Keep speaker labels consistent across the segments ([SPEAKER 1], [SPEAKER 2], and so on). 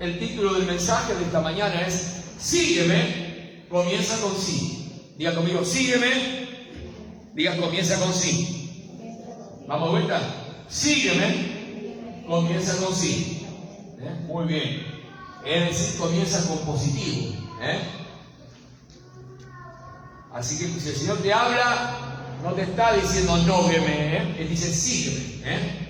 [SPEAKER 1] El título del mensaje de esta mañana es sígueme, comienza con sí. Diga conmigo, sígueme. Diga, comienza con sí. Vamos de vuelta. Sígueme, comienza con sí. Muy bien. Es decir, comienza con positivo. Así que si el Señor te habla, no te está diciendo nógueme, Él dice sígueme.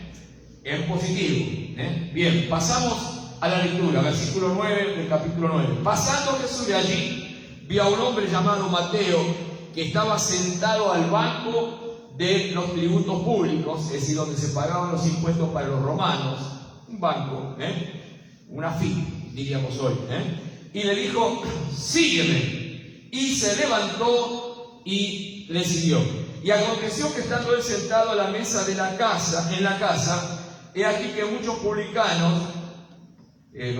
[SPEAKER 1] En positivo. Bien, pasamos a la lectura, versículo 9 del capítulo 9. Pasando Jesús de allí, vio a un hombre llamado Mateo, que estaba sentado al banco de los tributos públicos, es decir, donde se pagaban los impuestos para los romanos. Un banco, una FIC, diríamos hoy. Y le dijo, sígueme. Y se levantó y le siguió. Y aconteció que estando él sentado a la mesa de la casa, en la casa, he aquí que muchos publicanos,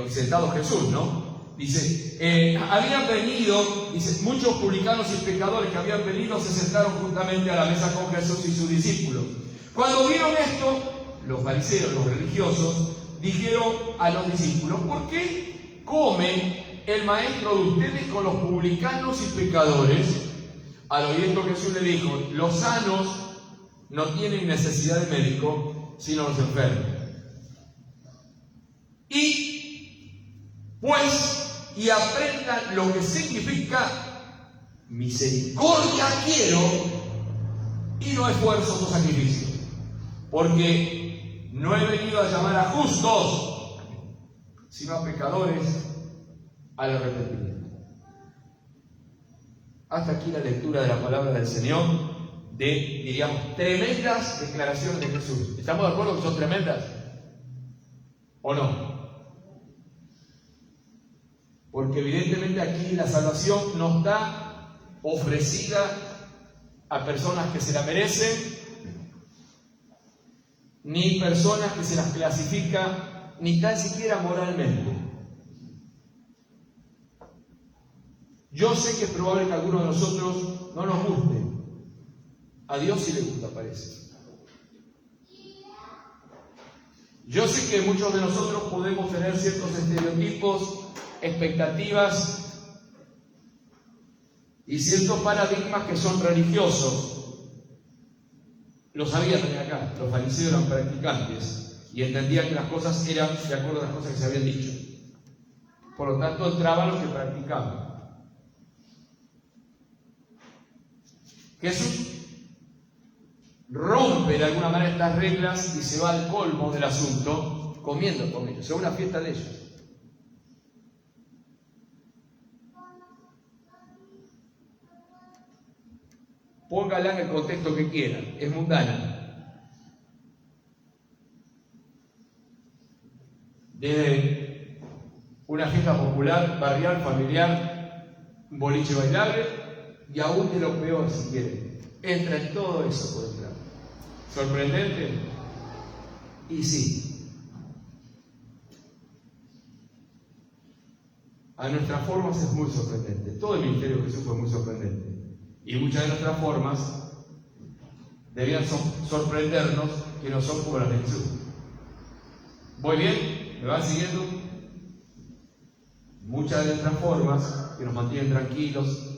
[SPEAKER 1] sentado Jesús, ¿no? Dice, habían venido, dice, muchos publicanos y pecadores que habían venido se sentaron juntamente a la mesa con Jesús y sus discípulos. Cuando vieron esto, los fariseos, los religiosos, dijeron a los discípulos, ¿por qué come el maestro de ustedes con los publicanos y pecadores? Al oír esto Jesús le dijo, los sanos no tienen necesidad de médico, sino los enfermos. Y aprendan lo que significa misericordia quiero y no esfuerzos o sacrificios. Porque no he venido a llamar a justos, sino a pecadores al arrepentimiento. Hasta aquí la lectura de la palabra del Señor, de, diríamos, tremendas declaraciones de Jesús. ¿Estamos de acuerdo que son tremendas? ¿O no? Porque evidentemente aquí la salvación no está ofrecida a personas que se la merecen, ni personas que se las clasifica, ni tan siquiera moralmente. Yo sé que es probable que a algunos de nosotros no nos guste. A Dios sí le gusta, parece. Yo sé que muchos de nosotros podemos tener ciertos estereotipos, expectativas y ciertos paradigmas que son religiosos. Lo sabía también acá, los fariseos eran practicantes y entendían que las cosas eran de acuerdo a las cosas que se habían dicho. Por lo tanto, entraban los que practicaban. Jesús rompe de alguna manera estas reglas y se va al colmo del asunto comiendo con ellos, es una fiesta de ellos. Póngala en el contexto que quieran, es mundana. Desde una fiesta popular, barrial, familiar, un boliche bailable, y aún de lo peor si quieren. Entra en todo eso por entrar. ¿Sorprendente? Y sí. A nuestras formas es muy sorprendente. Todo el ministerio de Jesús fue muy sorprendente. Y muchas de nuestras formas debían sorprendernos que no son como las de Jesús. ¿Voy bien? ¿Me van siguiendo? Muchas de nuestras formas que nos mantienen tranquilos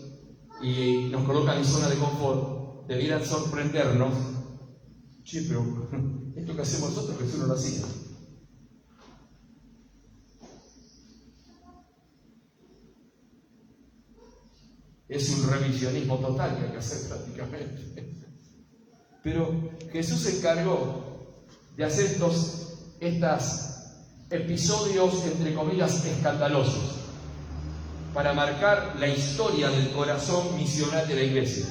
[SPEAKER 1] y nos colocan en zona de confort debieran sorprendernos. Sí, pero esto que hacemos nosotros, Jesús no lo hacía. Es un revisionismo total que hay que hacer prácticamente. Pero Jesús se encargó de hacer estos episodios, entre comillas, escandalosos, para marcar la historia del corazón misional de la iglesia.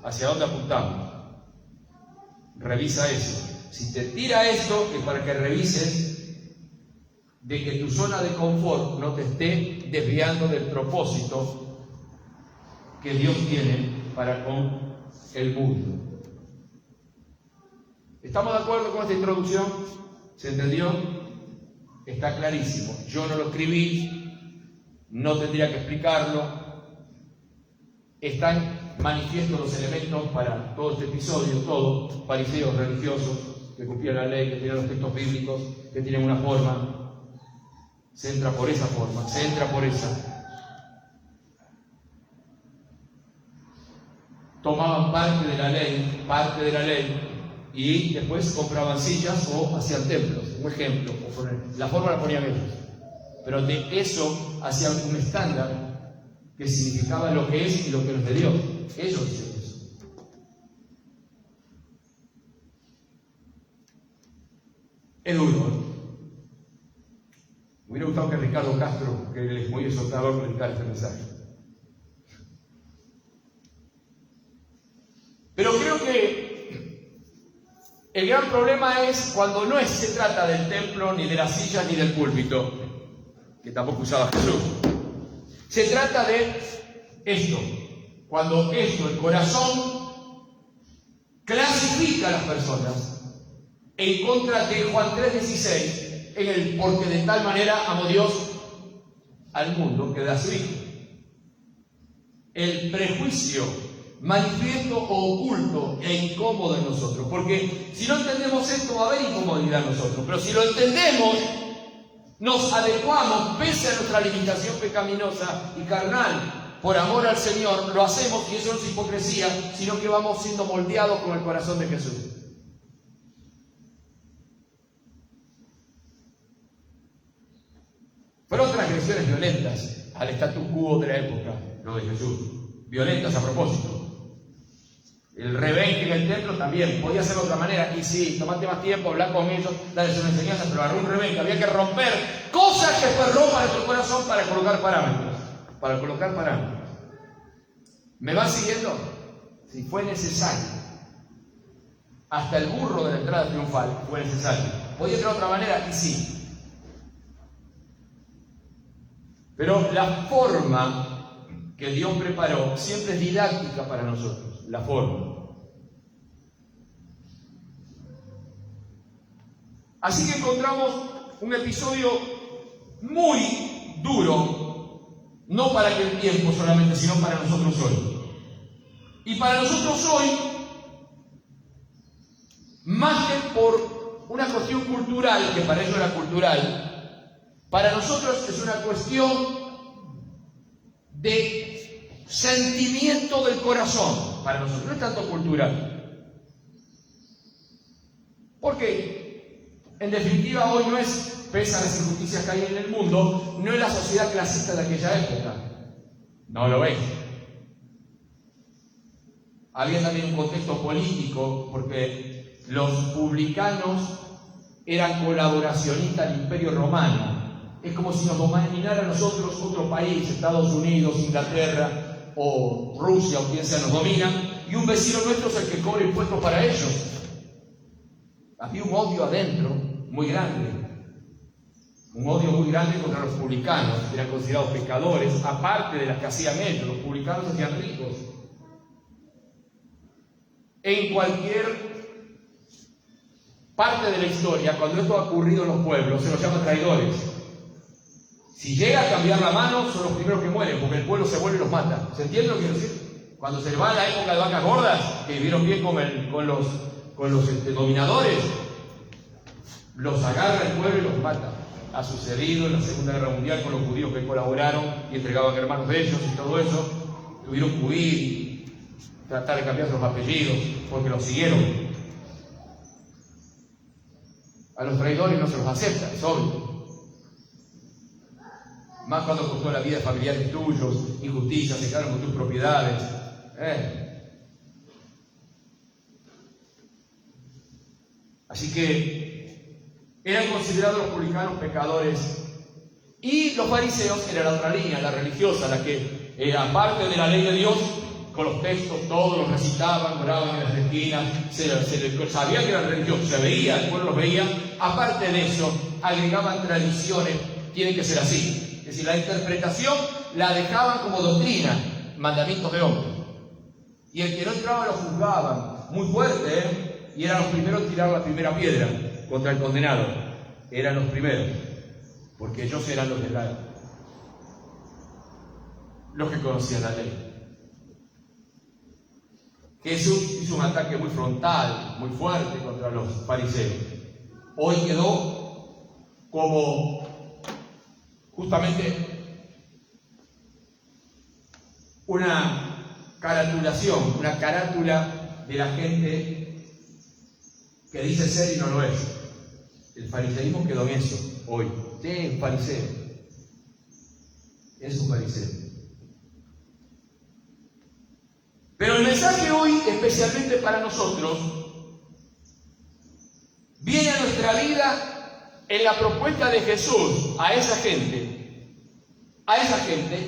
[SPEAKER 1] ¿Hacia dónde apuntamos? Revisa eso. Si te tira esto, es para que revises de que tu zona de confort no te esté desviando del propósito que Dios tiene para con el mundo. ¿Estamos de acuerdo con esta introducción? ¿Se entendió? Está clarísimo. Yo no lo escribí, no tendría que explicarlo. Están manifiestos los elementos para todo este episodio, todos fariseos religiosos que cumplían la ley, que tenían los textos bíblicos, que tienen una forma. Se entra por esa forma, se entra por esa. Tomaban parte de la ley, y después compraban sillas o hacían templos, un ejemplo. La forma la ponían ellos. Pero de eso hacían un estándar que significaba lo que es y lo que no es de Dios. Ellos hicieron eso. Es duro, ¿no? Me hubiera gustado que Ricardo Castro, que él es muy exhortador, predicara este mensaje. Pero creo que el gran problema es cuando no se trata del templo, ni de las sillas, ni del púlpito, que tampoco usaba Jesús. Se trata de esto. Cuando esto, el corazón, clasifica a las personas en contra de Juan 3:16, porque de tal manera amó Dios al mundo que da a su Hijo. El prejuicio manifiesto o oculto e incómodo en nosotros, porque si no entendemos esto va a haber incomodidad en nosotros, pero si lo entendemos, nos adecuamos pese a nuestra limitación pecaminosa y carnal, por amor al Señor, lo hacemos, y eso no es hipocresía, sino que vamos siendo moldeados con el corazón de Jesús. Fueron transgresiones violentas al status quo de la época, lo de Jesús, violentas a propósito. El rebenque en el templo también podía ser de otra manera, y sí, tomate más tiempo, hablar con ellos, darles una enseñanza, pero agarró un rebenque, había que romper cosas que después rompan nuestro corazón para colocar parámetros. ¿Me va siguiendo? Si fue necesario, hasta el burro de la entrada triunfal fue necesario. Podía ser de otra manera, y sí. Pero la forma que Dios preparó siempre es didáctica para nosotros, la forma. Así que encontramos un episodio muy duro, no para aquel tiempo solamente, sino para nosotros hoy. Y para nosotros hoy, más que por una cuestión cultural, que para ellos era cultural, para nosotros es una cuestión de sentimiento del corazón. Para nosotros no es tanto cultural. Porque, en definitiva, hoy no es, pese a las injusticias que hay en el mundo, no es la sociedad clasista de aquella época. No lo es. Había también un contexto político, porque los publicanos eran colaboracionistas del Imperio Romano. Es como si nos dominara a nosotros otro país, Estados Unidos, Inglaterra o Rusia o quien sea nos domina, y un vecino nuestro es el que cobra impuestos para ellos. Había un odio adentro muy grande, contra los publicanos, que eran considerados pecadores, aparte de las que hacían ellos. Los publicanos se hacían ricos. En cualquier parte de la historia, cuando esto ha ocurrido en los pueblos, se los llama traidores. Si llega a cambiar la mano, son los primeros que mueren, porque el pueblo se vuelve y los mata. ¿Se entiende lo que quiero decir? Cuando se va a la época de vacas gordas, que vivieron bien con los dominadores, los agarra el pueblo y los mata. Ha sucedido en la Segunda Guerra Mundial con los judíos que colaboraron y entregaban hermanos de ellos y todo eso. Tuvieron que huir, tratar de cambiar sus apellidos, porque los siguieron. A los traidores no se los acepta, es obvio. Más cuando costó la vida de familiares tuyos, injusticias, se quedaron con tus propiedades. Así que eran considerados los publicanos pecadores. Y los fariseos eran la otra línea, la religiosa, la que, aparte de la ley de Dios, con los textos todos los recitaban, oraban en las esquinas, sabían que eran religiosos, se veía, el pueblo los veía. Aparte de eso, agregaban tradiciones, tienen que ser así. Es decir, la interpretación la dejaban como doctrina, mandamientos de hombres. Y el que no entraba lo juzgaban, muy fuerte, y eran los primeros en tirar la primera piedra contra el condenado. Eran los primeros, porque ellos eran los que conocían la ley. Jesús hizo un ataque muy frontal, muy fuerte contra los fariseos. Hoy quedó como justamente una caratulación, una carátula de la gente que dice ser y no lo es. El fariseísmo quedó en eso hoy. Usted es un fariseo. Es un fariseo. Pero el mensaje hoy, especialmente para nosotros, viene a nuestra vida en la propuesta de Jesús a esa gente,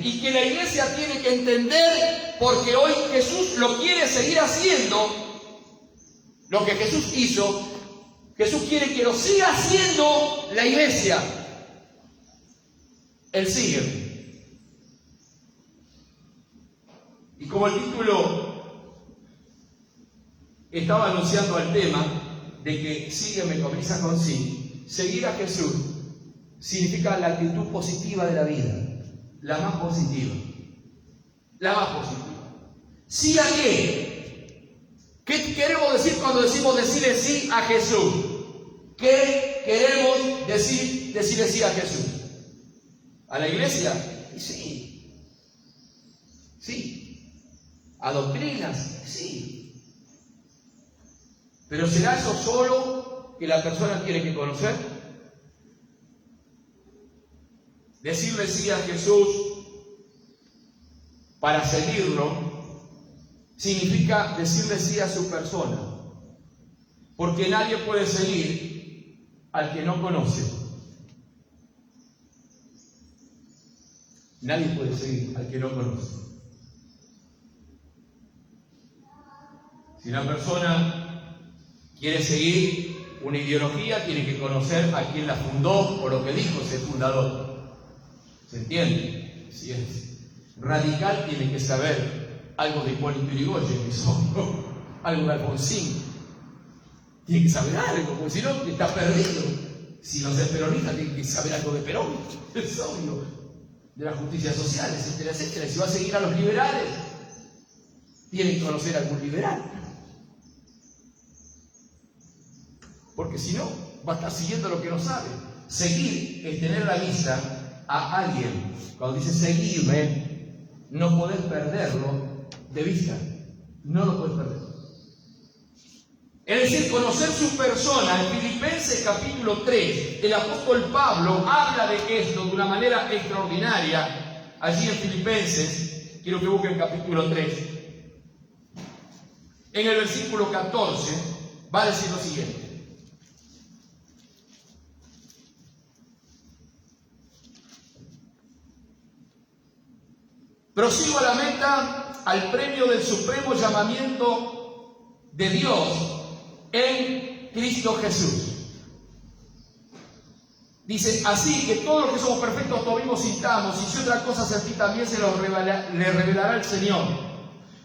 [SPEAKER 1] y que la iglesia tiene que entender, porque hoy Jesús lo quiere seguir haciendo, lo que Jesús hizo. Jesús quiere que lo siga haciendo la iglesia. Él sigue. Y como el título estaba anunciando el tema de que sígueme comienza con sí, seguir a Jesús significa la actitud positiva de la vida, la más positiva. La más positiva. ¿Sí a qué? ¿Qué queremos decir cuando decimos decirle sí a Jesús? ¿Qué queremos decirle sí a Jesús? ¿A la iglesia? Sí. Sí. ¿A doctrinas? Sí. ¿Pero será eso solo que la persona tiene que conocer? Decirle sí a Jesús para seguirlo significa decirle sí a su persona, porque nadie puede seguir al que no conoce. Nadie puede seguir al que no conoce. Si una persona quiere seguir una ideología, tiene que conocer a quien la fundó o lo que dijo ese fundador. ¿Se entiende? Si es radical, tiene que saber algo de Hipólito Yrigoyen, que son, ¿no? Algo de Alfonsín. Tiene que saber algo, porque si no, está perdido. Si no es peronista, tiene que saber algo de Perón, es obvio, de la justicia social, etcétera, etcétera. Y si va a seguir a los liberales, tiene que conocer a algún liberal. Porque si no, va a estar siguiendo lo que no sabe. Seguir es tener la vista a alguien. Cuando dice seguirme, no podés perderlo de vista, no lo puedes perder. Es decir, conocer su persona. En Filipenses capítulo 3, el apóstol Pablo habla de esto de una manera extraordinaria. Allí en Filipenses, quiero que busquen capítulo 3. En el versículo 14 va a decir lo siguiente. Prosigo a la meta, al premio del supremo llamamiento de Dios en Cristo Jesús. Dice, así que todos los que somos perfectos tomemos sintamos, y si otra cosa sentí también se lo le revelará el Señor.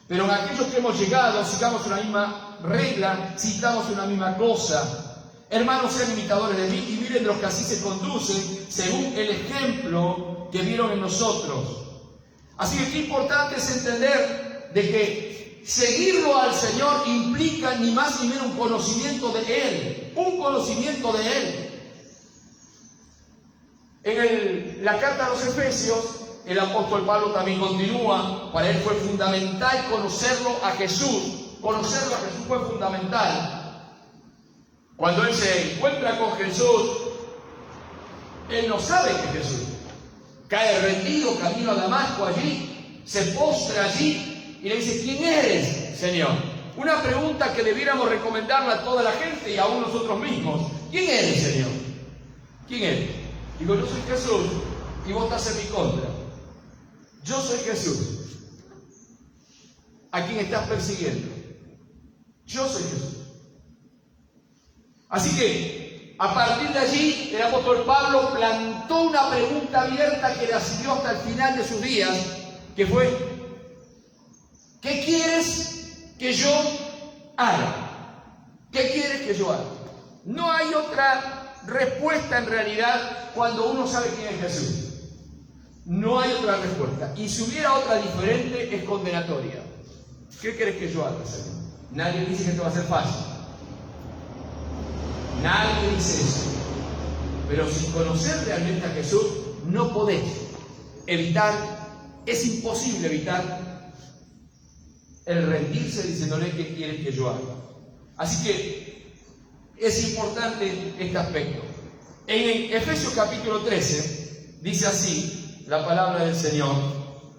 [SPEAKER 1] Pero en aquellos que hemos llegado, sigamos una misma regla, sintamos una misma cosa. Hermanos, sean imitadores de mí y miren de los que así se conducen según el ejemplo que vieron en nosotros. Así que qué importante es entender de que seguirlo al Señor implica ni más ni menos un conocimiento de Él, un conocimiento de Él. En la carta a los Efesios, el apóstol Pablo también continúa, para él fue fundamental conocerlo a Jesús fue fundamental. Cuando él se encuentra con Jesús, él no sabe que es Jesús. Cae rendido camino a Damasco allí, se postra allí y le dice, ¿quién eres, Señor? Una pregunta que debiéramos recomendarle a toda la gente y aún nosotros mismos. ¿Quién eres, Señor? ¿Quién eres? Digo, yo soy Jesús y vos estás en mi contra. Yo soy Jesús, a quien estás persiguiendo. Yo soy Jesús. Así que, a partir de allí, el apóstol Pablo plantó una pregunta abierta que la siguió hasta el final de sus días, que fue, ¿qué quieres que yo haga? ¿Qué quieres que yo haga? No hay otra respuesta en realidad cuando uno sabe quién es Jesús. No hay otra respuesta. Y si hubiera otra diferente, es condenatoria. ¿Qué quieres que yo haga, Señor? Nadie dice que esto va a ser fácil. Nadie dice eso. Pero sin conocer realmente a Jesús, no podés evitar, es imposible evitar el rendirse diciéndole qué quieres que yo haga. Así que es importante este aspecto. En Efesios capítulo 13 dice así la palabra del Señor,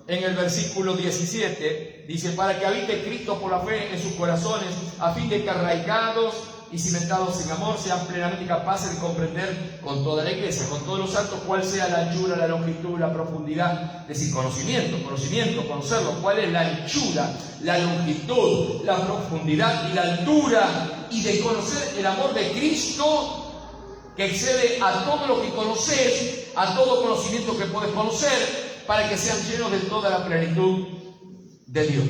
[SPEAKER 1] en el versículo 17, dice: para que habite Cristo por la fe en sus corazones, a fin de que arraigados y cimentados en amor sean plenamente capaces de comprender con toda la iglesia, con todos los santos, cuál sea la anchura, la longitud, la profundidad, es decir, conocimiento, conocerlo, cuál es la anchura, la longitud, la profundidad y la altura, y de conocer el amor de Cristo, que excede a todo lo que conoces, a todo conocimiento que puedes conocer, para que sean llenos de toda la plenitud de Dios,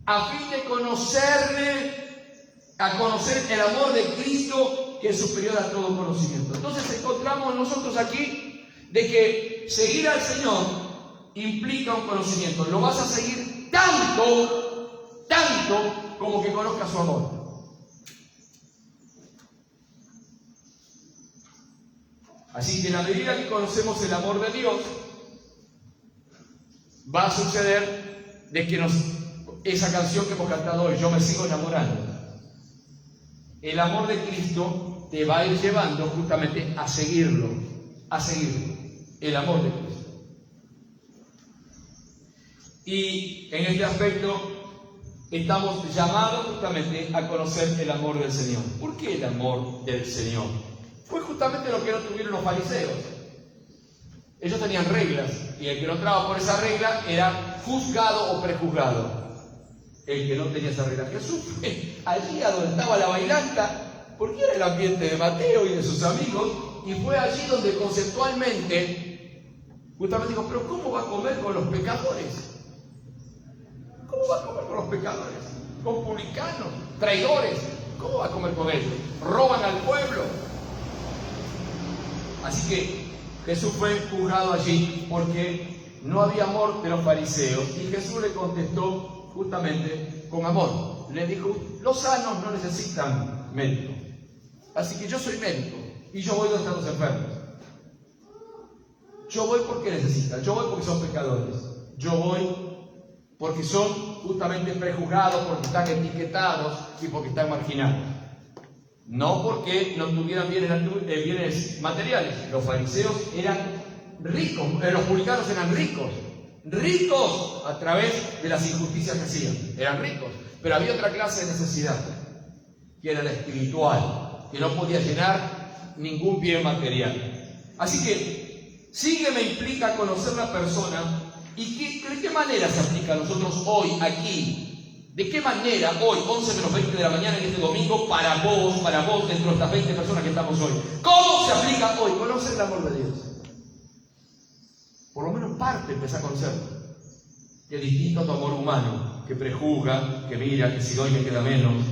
[SPEAKER 1] a fin de conocerle, a conocer el amor de Cristo, que es superior a todo conocimiento. Entonces encontramos nosotros aquí de que seguir al Señor implica un conocimiento. Lo vas a seguir tanto como que conozcas su amor. Así que en la medida que conocemos el amor de Dios, va a suceder de que esa canción que hemos cantado hoy, yo me sigo enamorando. El amor de Cristo te va a ir llevando justamente a seguirlo, el amor de Cristo. Y en este aspecto estamos llamados justamente a conocer el amor del Señor. ¿Por qué el amor del Señor? Fue justamente lo que no tuvieron los fariseos. Ellos tenían reglas, y el que no entraba por esa regla era juzgado o prejuzgado. El que no tenía esa regla, Jesús fue allí a donde estaba la bailanta, porque era el ambiente de Mateo y de sus amigos, y fue allí donde conceptualmente justamente dijo: pero ¿cómo va a comer con los pecadores? ¿Cómo va a comer con los pecadores? Con publicanos, traidores. ¿Cómo va a comer con ellos? Roban al pueblo. Así que Jesús fue juzgado allí porque no había amor de los fariseos, y Jesús le contestó justamente con amor. Le dijo: los sanos no necesitan médico, así que yo soy médico y yo voy donde están los enfermos. Yo voy porque necesitan, yo voy porque son pecadores, yo voy porque son justamente prejuzgados, porque están etiquetados y porque están marginados. No porque no tuvieran bienes materiales. Los fariseos eran ricos, los publicanos eran ricos a través de las injusticias que hacían, eran ricos, pero había otra clase de necesidad, que era la espiritual, que no podía llenar ningún bien material. Así que sígueme implica conocer la persona. ¿Y de qué manera se aplica a nosotros hoy aquí? ¿De qué manera hoy, 11:20 de la mañana en este domingo, para vos, dentro de estas 20 personas que estamos hoy? ¿Cómo se aplica hoy? Conocer el amor de Dios. Por lo menos parte empezar a conocerlo. Que es distinto a tu amor humano, que prejuzga, que mira, que si doy me queda menos,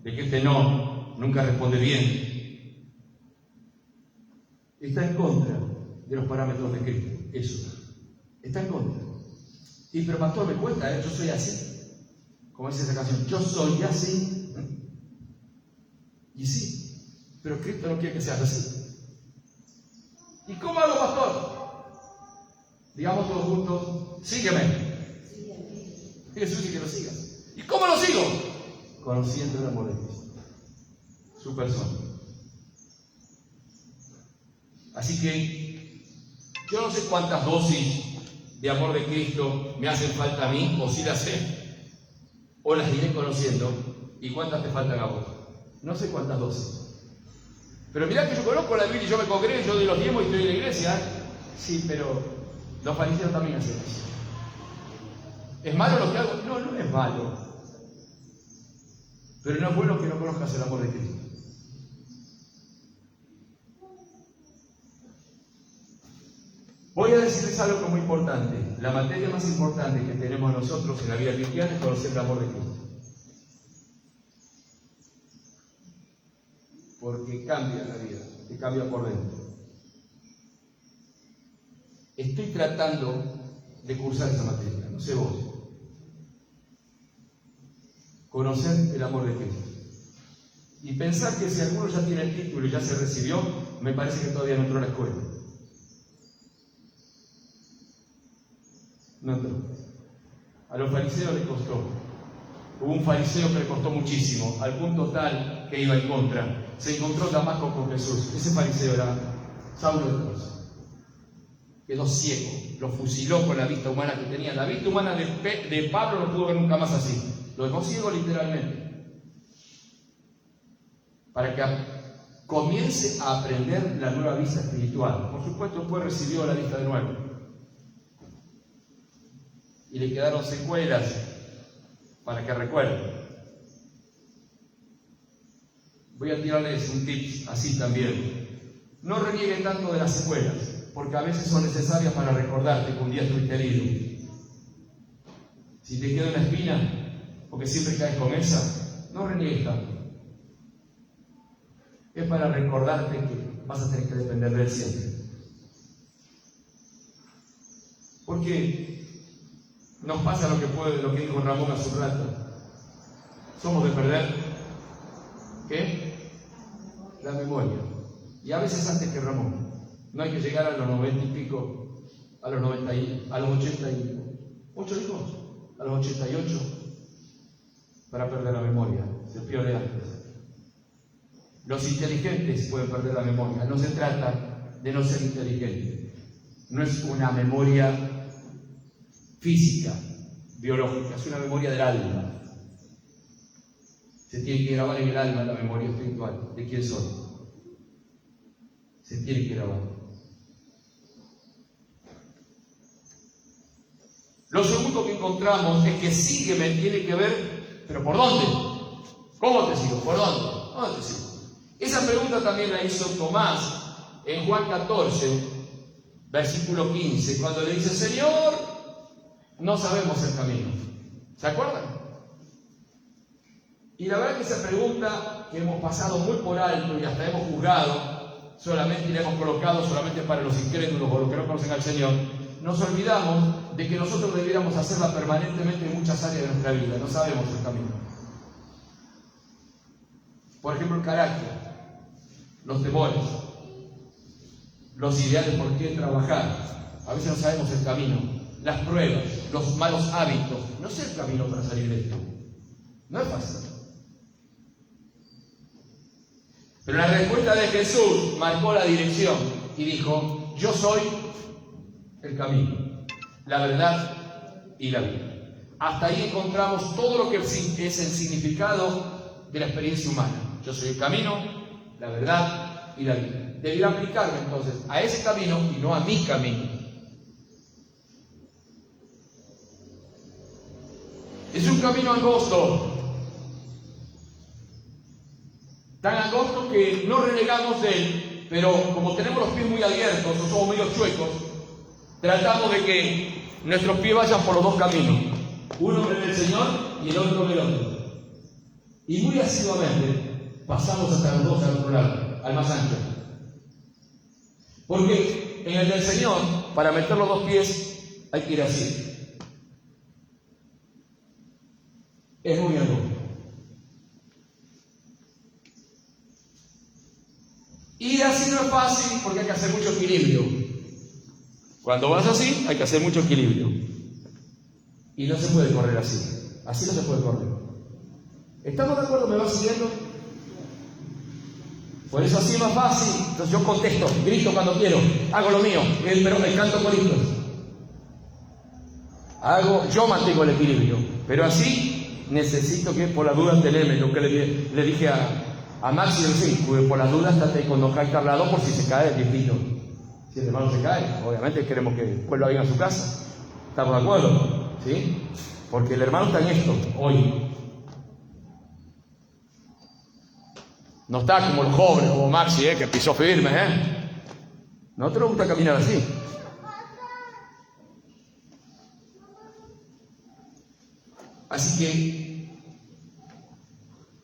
[SPEAKER 1] de que este no, nunca responde bien. Está en contra de los parámetros de Cristo. Eso. Está en contra. Y pero pastor, me cuesta, yo soy así. Como dice esa canción, yo soy así. Y sí, pero Cristo no quiere que seas así. ¿Y cómo hago, pastor? Digamos todos juntos: sígueme. Jesús dice que lo sigas. ¿Y cómo lo sigo? Conociendo el amor de Cristo, su persona. Así que yo no sé cuántas dosis de amor de Cristo me hacen falta a mí, o si las sé, o las iré conociendo, y cuántas te faltan a vos. No sé cuántas dosis. Pero mirá que yo conozco la Biblia y yo me congrego, yo doy los diezmos y estoy en la iglesia. Sí, pero los fariseos también hacen eso. ¿Es malo lo que hago? No, no es malo. Pero no es bueno que no conozcas el amor de Cristo. Voy a decirles algo que es muy importante. La materia más importante que tenemos nosotros en la vida cristiana es conocer el amor de Cristo. Porque cambia la vida, te cambia por dentro. Estoy tratando de cursar esa materia, no sé vos. Conocer el amor de Cristo. Y pensar que si alguno ya tiene el título y ya se recibió, me parece que todavía no entró a la escuela. No entró. A los fariseos les costó. Hubo un fariseo que le costó muchísimo, al punto tal que iba en contra. Se encontró en Damasco con Jesús. Ese fariseo era Saulo de Tarso. Quedó ciego, lo fusiló con la vista humana que tenía. La vista humana de Pablo no pudo ver nunca más así. Lo dejó ciego literalmente. Para que comience a aprender la nueva vista espiritual. Por supuesto, después recibió la vista de nuevo. Y le quedaron secuelas para que recuerde. Voy a tirarles un tip así también. No reniegue tanto de las secuelas, porque a veces son necesarias para recordarte que un día estuviste herido. Si te queda una espina, porque siempre caes con esa, no reniegues tanto. Es para recordarte que vas a tener que depender de Él siempre. Porque nos pasa lo que dijo Ramón hace un rato. Somos de perder, ¿qué? La memoria. Y a veces antes que Ramón. No hay que llegar a los 90 y pico, a los 88, a los 88, para perder la memoria. Se pierde antes. Los inteligentes pueden perder la memoria. No se trata de no ser inteligente. No es una memoria física, biológica, es una memoria del alma. Se tiene que grabar en el alma la memoria espiritual de quién soy. Se tiene que grabar. Lo segundo que encontramos es que sígueme tiene que ver, ¿pero por dónde? ¿Cómo te sigo? ¿Por dónde? ¿Dónde te sigo? Esa pregunta también la hizo Tomás en Juan 14, versículo 15, cuando le dice, Señor, no sabemos el camino. ¿Se acuerdan? Y la verdad que esa pregunta que hemos pasado muy por alto y hasta hemos juzgado, solamente la hemos colocado solamente para los incrédulos o los que no conocen al Señor, nos olvidamos de que nosotros debiéramos hacerla permanentemente en muchas áreas de nuestra vida. No sabemos el camino. Por ejemplo, el carácter, los temores, los ideales por qué trabajar. A veces no sabemos el camino. Las pruebas, los malos hábitos. No sé el camino para salir de esto. No es fácil. Pero la respuesta de Jesús marcó la dirección y dijo, yo soy el camino, la verdad y la vida. Hasta ahí encontramos todo lo que es el significado de la experiencia humana. Yo soy el camino, la verdad y la vida. Debería aplicarme entonces a ese camino y no a mi camino. Es un camino angosto, tan angosto que no renegamos de él, pero como tenemos los pies muy abiertos o somos medio chuecos, tratamos de que nuestros pies vayan por los dos caminos, uno en el Señor y el otro en el otro. Y muy asiduamente pasamos hasta los dos al otro lado, al más ancho. Porque en el del Señor, para meter los dos pies, hay que ir así. Es muy angosto. Ir así no es fácil porque hay que hacer mucho equilibrio. Cuando vas así, hay que hacer mucho equilibrio. Y no se puede correr así. Así no se puede correr. ¿Estamos de acuerdo? ¿Me va siguiendo? Por eso así es más fácil. Entonces yo contesto, grito cuando quiero, hago lo mío, pero el canto coritos. Yo mantengo el equilibrio. Pero así necesito que por la duda tenerme. Lo que le dije a Maxi recién, por las dudas estate cuando caiga al lado por si se cae el viejito. Si el hermano se cae, obviamente queremos que vuelva bien a su casa. ¿Estamos de acuerdo? ¿Sí? Porque el hermano está en esto, hoy. No está como el joven, como Maxi, que pisó firme, No te gusta caminar así. Así que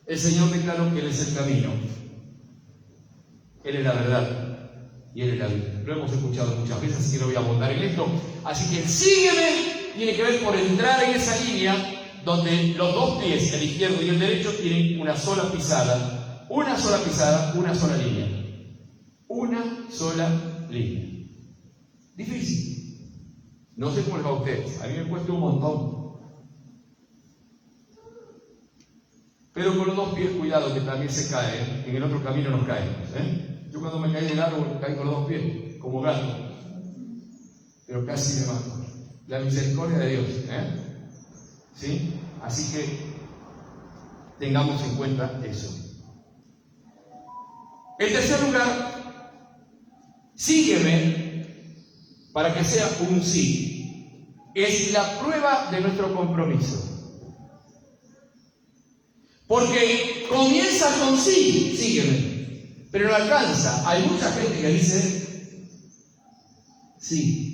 [SPEAKER 1] el Señor declaró que Él es el camino. Él es la verdad. Y Él es la vida. Lo hemos escuchado muchas veces, así que no voy a abundar en esto. Así que el sígueme tiene que ver por entrar en esa línea donde los dos pies, el izquierdo y el derecho, tienen una sola pisada. Una sola pisada, una sola línea. Una sola línea. Difícil. No sé cómo les va a ustedes, a mí me cuesta un montón. Pero con los dos pies, cuidado, que también se caen, en el otro camino nos caemos. Yo cuando me caí del árbol, caí con los dos pies, como gato. Pero casi me mato. La misericordia de Dios. ¿Sí? Así que tengamos en cuenta eso. En tercer lugar, sígueme para que sea un sí. Es la prueba de nuestro compromiso. Porque comienza con sí, sígueme, pero no alcanza. Hay mucha gente que dice sí.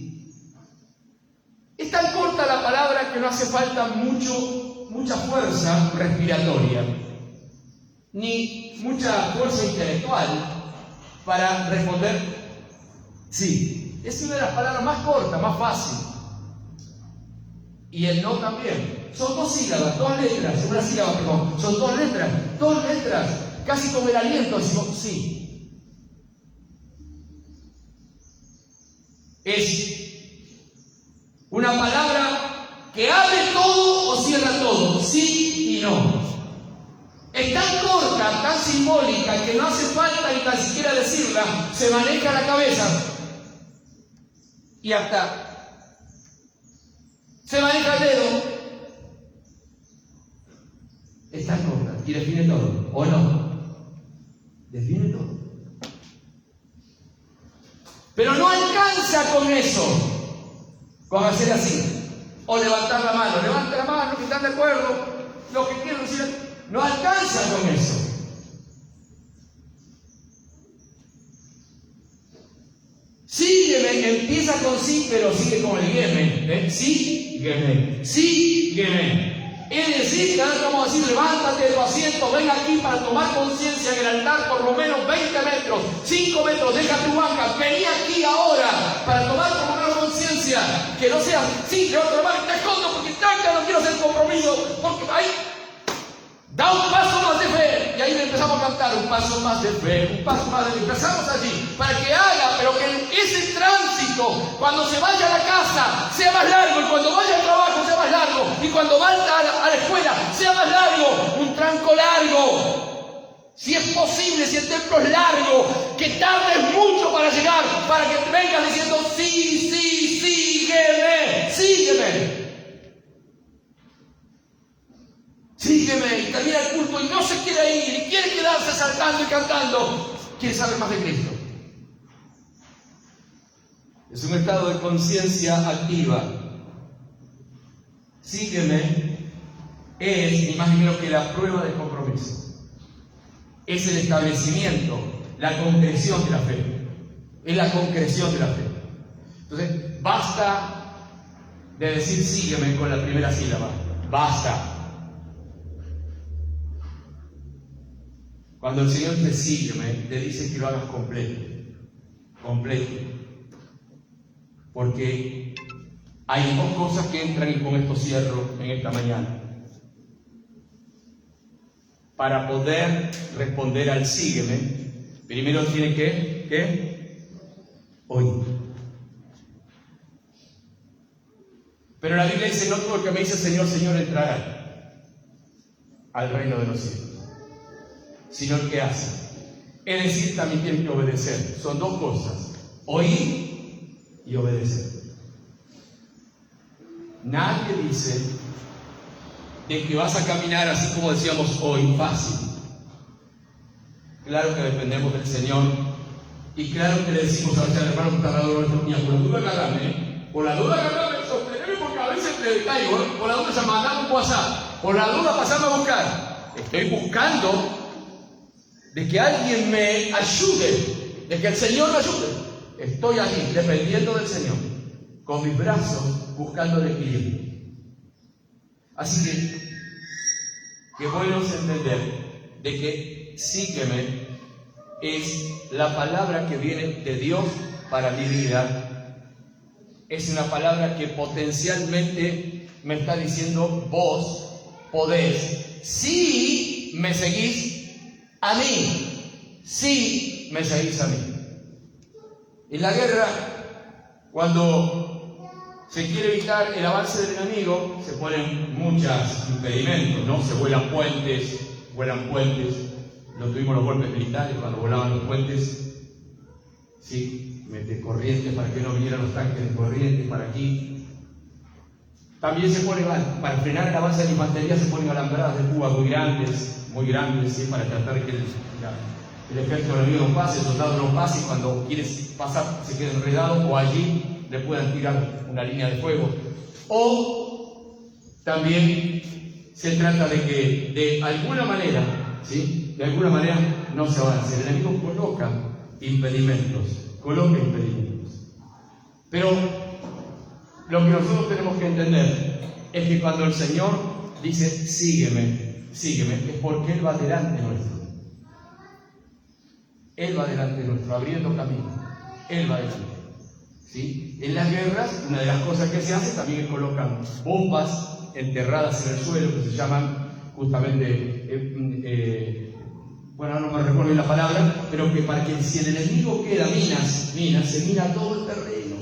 [SPEAKER 1] Es tan corta la palabra que no hace falta mucha fuerza respiratoria, ni mucha fuerza intelectual para responder sí. Es una de las palabras más cortas, más fácil. Y el no también. Son dos sílabas, dos letras, una sílaba, perdón. Son dos letras, casi como el aliento, decimos sí. Es una palabra que abre todo o cierra todo, sí y no. Es tan corta, tan simbólica, que no hace falta ni tan siquiera decirla, se maneja la cabeza y hasta se maneja el dedo. Es tan corta y define todo, ¿o no? Define todo. Pero no alcanza con eso, con hacer así, o levantar la mano. Levanta la mano, que están de acuerdo, lo que quiero decir, no alcanza con eso. Sígueme, empieza con sí, pero sigue con el gueme. Sígueme, sígueme. Es decir, que ahora vamos a decir, levántate de tu asiento, ven aquí para tomar conciencia en el altar por lo menos 20 metros, 5 metros, deja tu banca, vení aquí ahora para tomar por lo menos conciencia, que no sea, sí, levanta la mano, te escondo porque tanto no quiero hacer compromiso, porque ahí, da un paso más de fe, y ahí empezamos a cantar, un paso más de fe, un paso más de fe, empezamos allí, para que haga, pero que ese tránsito, cuando se vaya a la casa, sea más largo, y cuando vaya al trabajo, sea más largo, y cuando vaya a la escuela, sea más largo, un tranco largo, si es posible, si el templo es largo, que tardes mucho para llegar, para que te vengas diciendo, sí, sí, sígueme, sígueme. Sígueme, y termina el culto y no se quiere ir, y quiere quedarse saltando y cantando. Quiere saber más de Cristo. Es un estado de conciencia activa. Sígueme es ni más ni menos que la prueba del compromiso. Es el establecimiento, la concreción de la fe. Es la concreción de la fe. Entonces, basta de decir sígueme con la primera sílaba. Basta. Cuando el Señor te sígueme, te dice que lo hagas completo. Completo. Porque hay dos cosas que entran, y con esto cierro en esta mañana. Para poder responder al sígueme, primero tiene que oír. Pero la Biblia dice, no todo el que me dice Señor, Señor entrará al reino de los cielos, sino el que hace. Es decir, también tiene que obedecer. Son dos cosas, oír y obedecer. Nadie dice de que vas a caminar así como decíamos hoy, fácil. Claro que dependemos del Señor, y claro que le decimos a nuestro hermano que está al lado nuestro, por la duda agarrame, por la duda agarrame, sosteneme porque a veces te caigo, por la duda se mandame un WhatsApp, por la duda pasame a buscar. Estoy buscando de que alguien me ayude, de que el Señor me ayude. Estoy aquí, dependiendo del Señor, con mis brazos buscando el equilibrio. Así que bueno es entender de que sígueme es la palabra que viene de Dios para mi vida. Es una palabra que potencialmente me está diciendo, vos podés, si me seguís a mí, si me seguís a mí. En la guerra, cuando se quiere evitar el avance del enemigo, se ponen muchos impedimentos, ¿no? Se vuelan puentes, no tuvimos los golpes militares cuando volaban los puentes, ¿sí? Mete corrientes para que no vinieran los tanques de corriente para aquí. También se pone, para frenar el avance de la infantería, se ponen alambradas de púa muy grandes, ¿sí? Para tratar de que el ejército enemigo no pase, el soldado no pase, y cuando quieres pasar se quede enredado, o allí le puedan tirar una línea de fuego. O también se trata de que de alguna manera, ¿sí? De alguna manera no se avance. El enemigo coloca impedimentos. Pero lo que nosotros tenemos que entender es que cuando el Señor dice sígueme, es porque Él va delante nuestro. Él va delante nuestro, abriendo camino. Él va delante. ¿Sí? En las guerras, una de las cosas que se hace también es colocar bombas enterradas en el suelo, que se llaman justamente, bueno, no me recuerdo bien la palabra, pero que para que si el enemigo queda minas, se mina todo el terreno.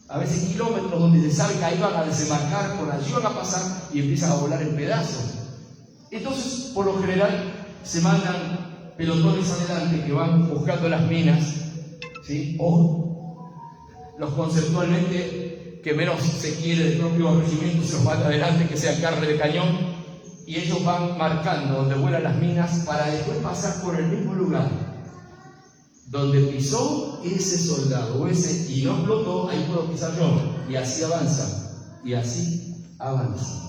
[SPEAKER 1] A veces kilómetros donde se sabe que ahí van a desembarcar, por allí van a pasar y empiezan a volar en pedazos. Entonces, por lo general, se mandan pelotones adelante que van buscando las minas, ¿sí? O los conceptualmente que menos se quiere del propio regimiento se los manda adelante, que sea carne de cañón, y ellos van marcando donde vuelan las minas para después pasar por el mismo lugar donde pisó ese soldado o ese y no explotó, ahí puedo pisar yo, y así avanza.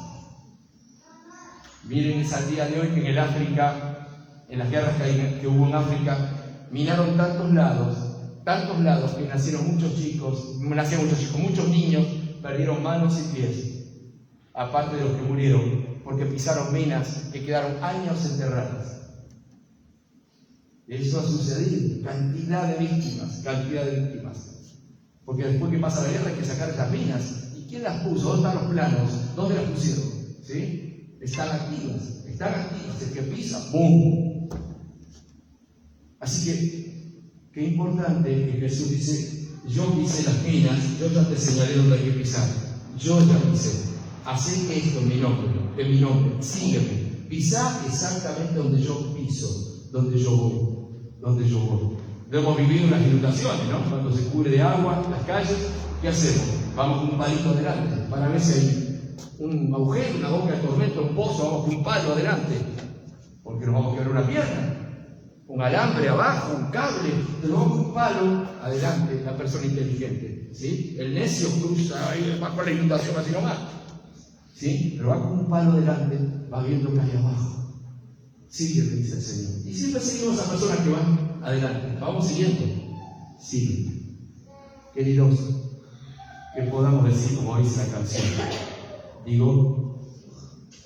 [SPEAKER 1] Miren, es al día de hoy que en el África, en las guerras que hubo en África, minaron tantos lados que nacieron muchos niños, perdieron manos y pies, aparte de los que murieron, porque pisaron minas que quedaron años enterradas. Eso ha sucedido, cantidad de víctimas, porque después que pasa la guerra hay que sacar esas minas. ¿Y quién las puso? ¿Dónde están los planos? ¿Dónde las pusieron? ¿Sí? Están activas, el que pisa, ¡pum! Así que qué importante que Jesús dice, yo pisé las minas, yo ya te señalé donde hay que pisar, yo ya pisé, hacé esto en mi nombre, sígueme, pisá exactamente donde yo piso, donde yo voy. Lo hemos vivido en las inundaciones, ¿no? Cuando se cubre de agua las calles, ¿qué hacemos? Vamos con un palito adelante para ver si hay un agujero, una boca de tormenta, un pozo, vamos con un palo adelante, porque nos vamos a quebrar una pierna. Un alambre abajo, un cable, pero vamos con un palo adelante, la persona inteligente, ¿sí? El necio cruza ahí, va con la inundación así nomás, ¿sí? Pero va con un palo adelante, va viendo que hay abajo. Sigue, dice el Señor. Y siempre seguimos a personas que van adelante, vamos siguiendo. Sigue. Queridos, que podamos decir como dice la canción. Digo,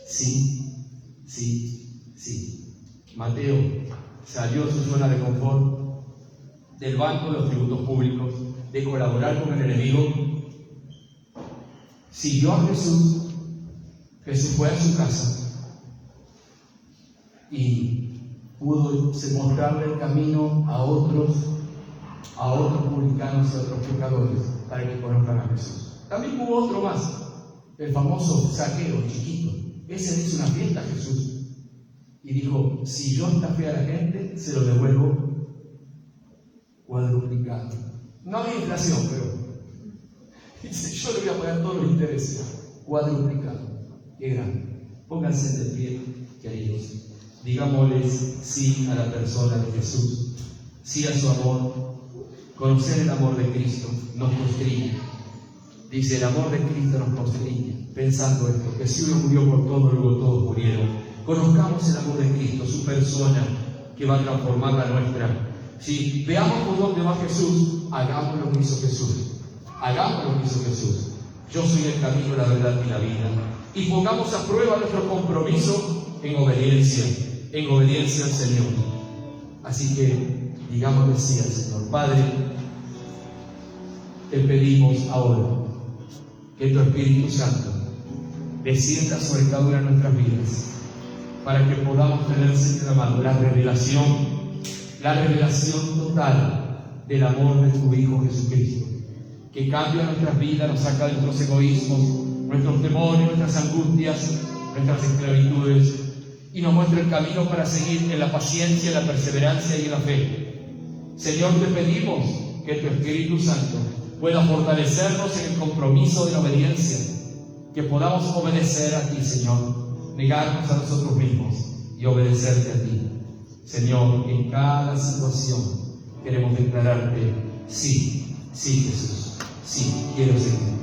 [SPEAKER 1] sí. Mateo salió de su zona de confort, del banco de los tributos públicos, de colaborar con el enemigo. Siguió a Jesús. Jesús fue a su casa y pudo mostrarle el camino a otros publicanos y a otros pecadores para que conozcan a Jesús. También hubo otro más, el famoso Zaqueo, chiquito. Ese le hizo una fiesta a Jesús y dijo, si yo estafé a la gente, se lo devuelvo cuadruplicado. No había inflación, pero dice, yo le voy a pagar todos los intereses, cuadruplicado. Qué grande. Pónganse de pie, queridos. Digámosles sí a la persona de Jesús, sí a su amor. Conocer el amor de Cristo nos constriñe. Dice, el amor de Cristo nos constriñe. Pensando esto, que si uno murió por todos, luego todos murieron. Conozcamos el amor de Cristo, su persona, que va a transformar la nuestra. Si veamos por dónde va Jesús, hagamos lo que hizo Jesús. Yo soy el camino, la verdad y la vida. Y pongamos a prueba nuestro compromiso en obediencia al Señor. Así que digámosle sí al Señor. Padre, te pedimos ahora que tu Espíritu Santo descienda sobre cada una de nuestras vidas, para que podamos tener, Señor amado, la revelación total del amor de tu Hijo Jesucristo. que cambia nuestras vidas, nos saca de nuestros egoísmos, nuestros temores, nuestras angustias, nuestras esclavitudes, y nos muestra el camino para seguir en la paciencia, en la perseverancia y en la fe. Señor, te pedimos que tu Espíritu Santo pueda fortalecernos en el compromiso de la obediencia, que podamos obedecer a ti, Señor, negarnos a nosotros mismos y obedecerte a ti. Señor, en cada situación queremos declararte: sí, sí, Jesús, sí, quiero seguir.